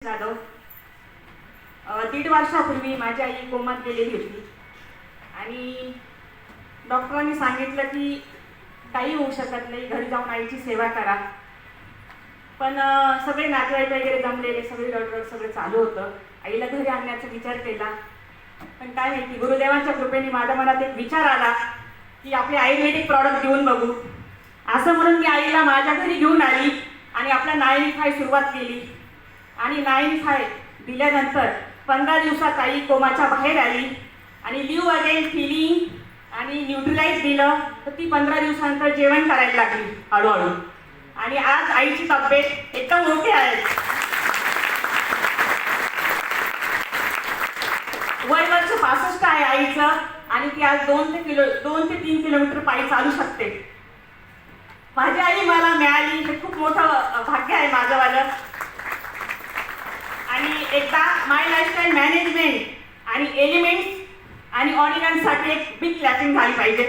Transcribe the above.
जाधव. 1.5 वर्षापूर्वी माझी आई कोमात गेलेली होती आणि डॉक्टरांनी सांगितलं की काही होऊ शकत नाही, घरी जाऊन आईची सेवा करा. पण सगळे नातेवाईक वगैरे जमलेले, सगळे डॉक्टर सगळं चालू होतं. आईला घरी आणण्याचा विचार केला, पण काय माहिती गुरुदेवांच्या कृपेने माझ्या मनात एक विचार आला की आपले आयुर्वेदिक प्रॉडक्ट घेऊन बघू. असं म्हणून मी आईला माझ्या घरी घेऊन आली आणि आपल्या नायनी खाय सुरुवात केली. आणि नायनी खाय दिल्यानंतर 15 दिवसात आई कोमाच्या बाहेर आली आणि लिव्ह अगेन फिलिंग आणि न्यूट्रिलाइज दिलं तर ती 15 दिवसानंतर जेवण करायला लागली हळूहळू. आणि आज आईची तब्येत एकदम मोठी आहे. वय वर्ष 65 आहे आईचं आणि ती आज 2 ते 3 किलोमीटर पायी चालू शकते. माझी आई मला मिळाली हे खूप मोठं भाग्य आहे माझंवालं. आणि एकदा माय लाईफस्टाईल मॅनेजमेंट आणि एलिमेंट्स आणि ऑर्डिनन्ससाठी एक बिग क्लॅपिंग झाली पाहिजे.